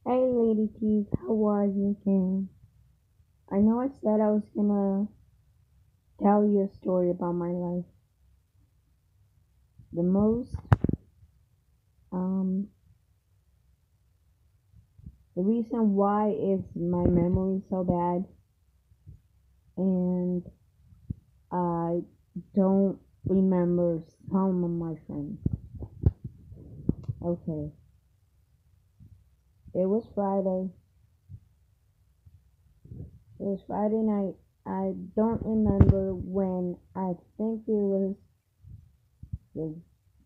Hey Lady Keith, how are you again? I know I said I was gonna tell you a story about my life. The most, um, the reason why is my memory so bad and I don't remember some of my friends. Okay, it was Friday. It was Friday night. I don't remember when. I think it was the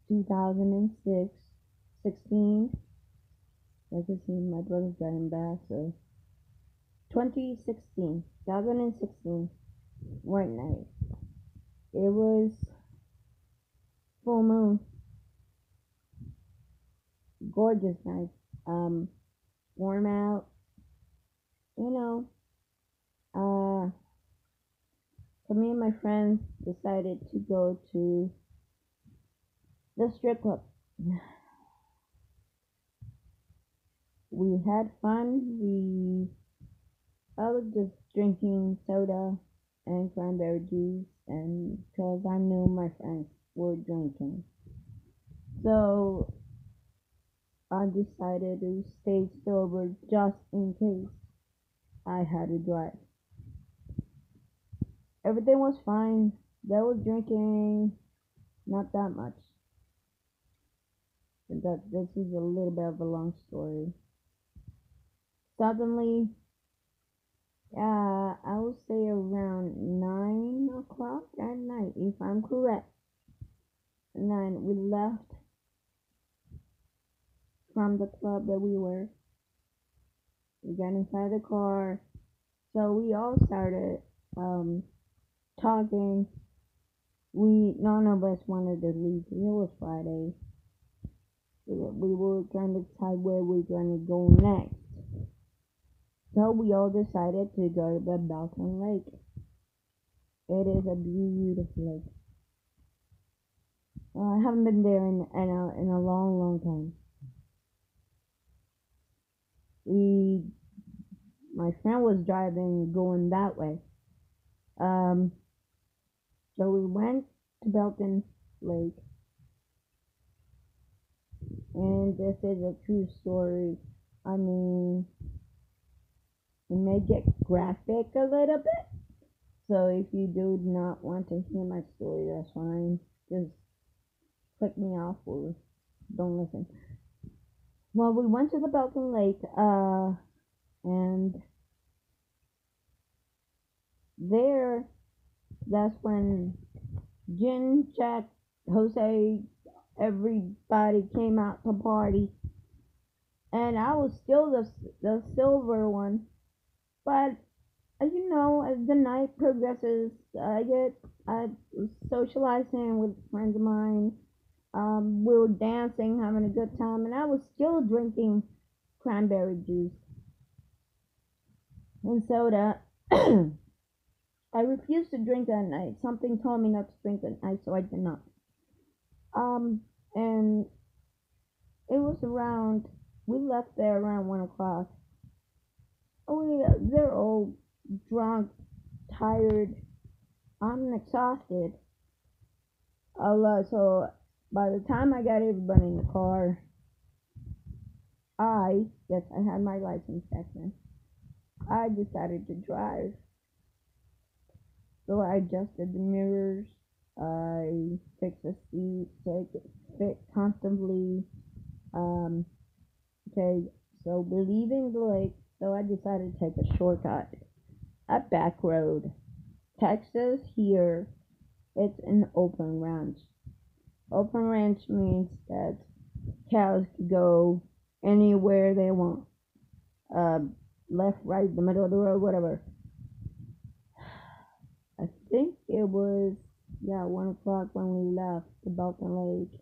2006, 16. Like I see my brother's driving back, so 2016, one night. It was full moon, gorgeous night. Um, Warm out, you know. Uh, so me and my friends decided to go to the strip club. We had fun. I was just drinking soda and cranberry juice, and because I knew my friends were drinking, so I decided to stay sober just in case I had to drive. Everything was fine. They were drinking, not that much. But this is a little bit of a long story. Suddenly, I would say around 9 o'clock at night, if I'm correct. 9, we left from the club that we were. We got inside the car. So we all started um, talking. None of us wanted to leave. It was Friday. We were trying to decide where we were going to go next. So we all decided to go to the Balkan Lake. It is a beautiful lake. I haven't been there in a long, long time. We, my friend was driving going that way. Um, so we went to Balkan Lake, and this is a true story. I mean, it may get graphic a little bit. So if you do not want to hear my story, that's fine. Just click me off or don't listen. Well, we went to the Balkan Lake, and there, that's when Jin, Jack, Jose, everybody came out to party, and I was still the silver one. But as the night progresses, I was socializing with friends of mine. We were dancing, having a good time, and I was still drinking cranberry juice and soda. I refused to drink that night. Something told me not to drink that night, so I did not. Um, and it was around. We left there around 1 o'clock. They're all drunk, tired. I'm exhausted. So by the time I got everybody in the car, yes, I had my license back then. I decided to drive. So I adjusted the mirrors. I fixed the seat so it could fit comfortably. Um, okay, so we're leaving the lake. So I decided to take a shortcut, a back road. Texas here, it's an open ranch. Open ranch means that cows can go anywhere they want. Uh, Left, right, the middle of the road, whatever. I think it was 1 o'clock when we left the Balkan Lake.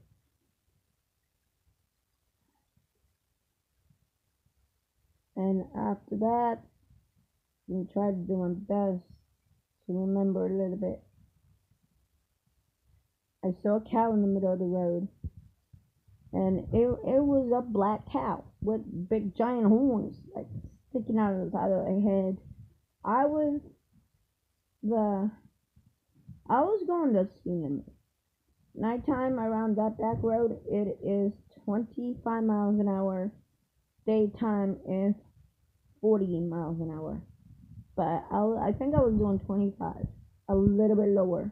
And after that, I tried to do my best to remember a little bit. I saw a cow in the middle of the road, and it was a black cow. with big giant horns like sticking out of the side of their head. I was the I was going to ski limit. Nighttime around that back road, it is 25 miles an hour. Daytime is 40 miles an hour. But I think I was doing 25, a little bit lower.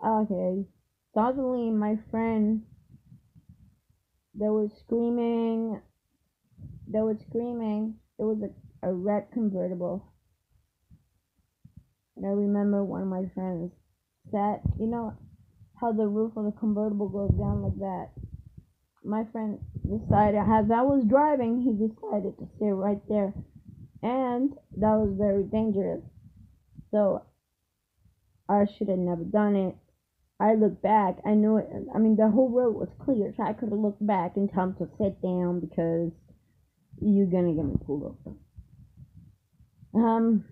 Okay. Suddenly, my friend, they were screaming. They were screaming. It was a red convertible. And I remember one of my friends sat, you know how the roof of the convertible goes down like that. My friend decided, as I was driving, he decided to stay right there. And that was very dangerous. So I should have never done it. I looked back. I knew it. I mean, the whole road was clear, so I could have looked back and tell him to sit down because you're gonna get me pulled over. Um,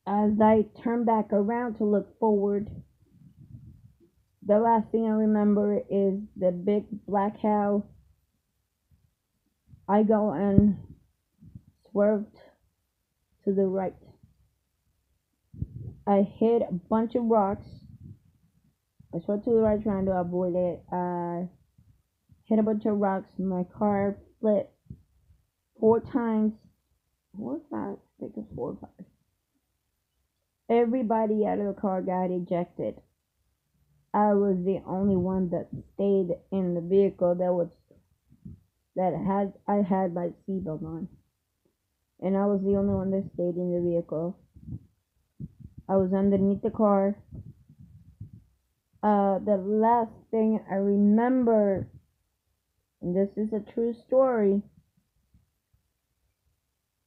as I turned back around to look forward, the last thing I remember is the big black house. I go and swerved to the right. I hit a bunch of rocks. I swerved to the right trying to avoid it. I hit a bunch of rocks. My car flipped 4 times. 4 or 5? I think it's 4 or 5. Everybody out of the car got ejected. I was the only one that stayed in the vehicle I had my seatbelt on. And I was the only one that stayed in the vehicle. I was underneath the car. The last thing I remember, and this is a true story,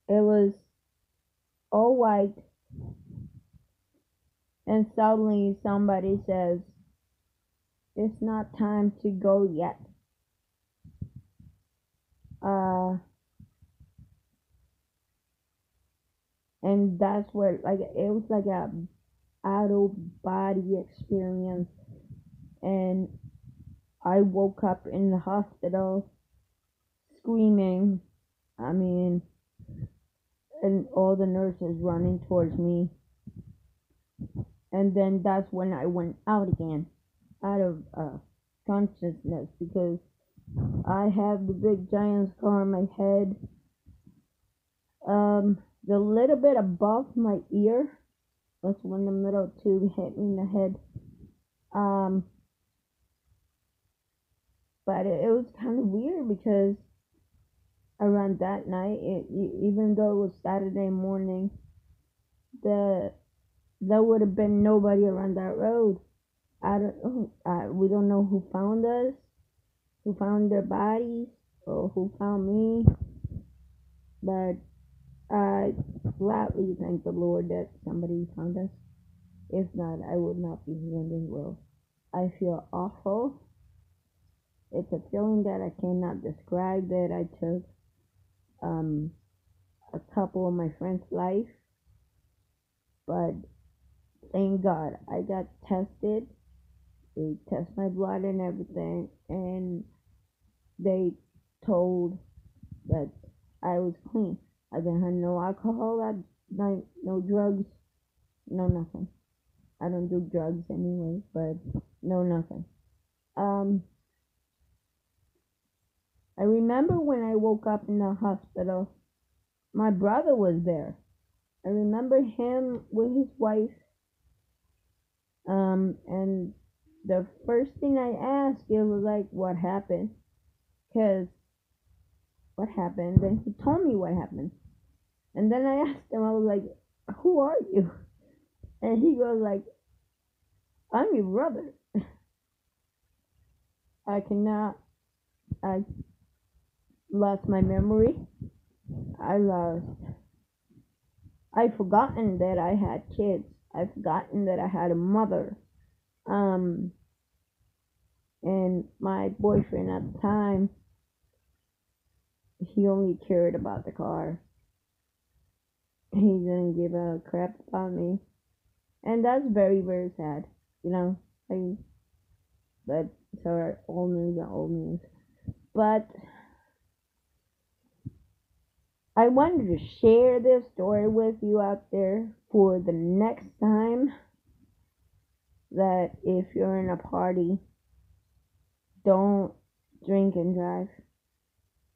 it was all white, and suddenly somebody says, "It's not time to go yet." And that's what, like, it was like a out of body experience. And I woke up in the hospital screaming. I mean, and all the nurses running towards me. And then that's when I went out again, out of consciousness, because I have the big giant scar on my head. The little bit above my ear, that's when the middle tube hit me in the head. But it was kind of weird because around that night, even though it was Saturday morning, there would have been nobody around that road. I don't know. We don't know who found us, who found their bodies, or who found me. But I gladly thank the Lord that somebody found us. If not, I would not be here in this world. I feel awful. It's a feeling that I cannot describe, that I took a couple of my friends' life. But thank God I got tested. They test my blood and everything, and they told that I was clean. I didn't have no alcohol, no drugs, no nothing. I don't do drugs anyway, but no nothing. I remember when I woke up in the hospital, my brother was there. I remember him with his wife. And the first thing I asked him was like, "What happened?" Because what happened? Then he told me what happened. And then I asked him, I was like, "Who are you?" And he goes like, "I'm your brother." I cannot. I lost my memory. I lost. I've forgotten that I had kids. I've forgotten that I had a mother. Um, and my boyfriend at the time, he only cared about the car. He didn't give a crap about me. And that's very, very sad, you know. But sorry, old news are old news. But I wanted to share this story with you out there for the next time that if you're in a party, don't drink and drive.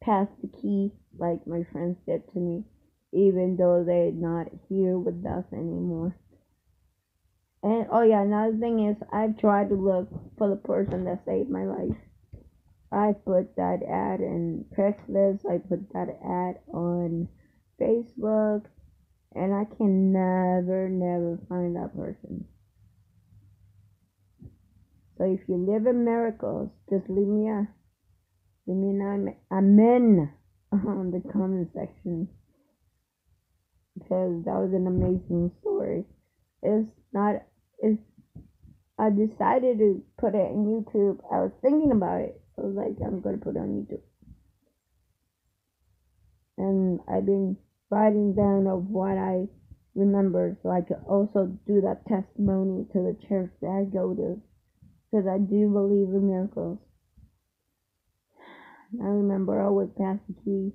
Pass the key, like my friend said to me, even though they're not here with us anymore. And oh yeah, another thing is I've tried to look for the person that saved my life. I put that ad in Craigslist, I put that ad on Facebook, and I can never find that person. So if you live in Miracles, just leave me an amen on the comment section, because that was an amazing story. It's not. It's. I decided to put it on YouTube. I was thinking about it. I was like, I'm gonna put it on YouTube, and I've been writing down of what I remember, so I could also do that testimony to the church that I go to, because I do believe in miracles. I remember I always pass the key.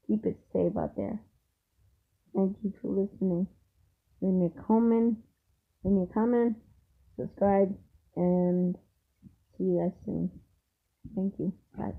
Keep it safe out there. Thank you for listening. Leave me a comment, subscribe, and see you guys soon. Thank you. Bye.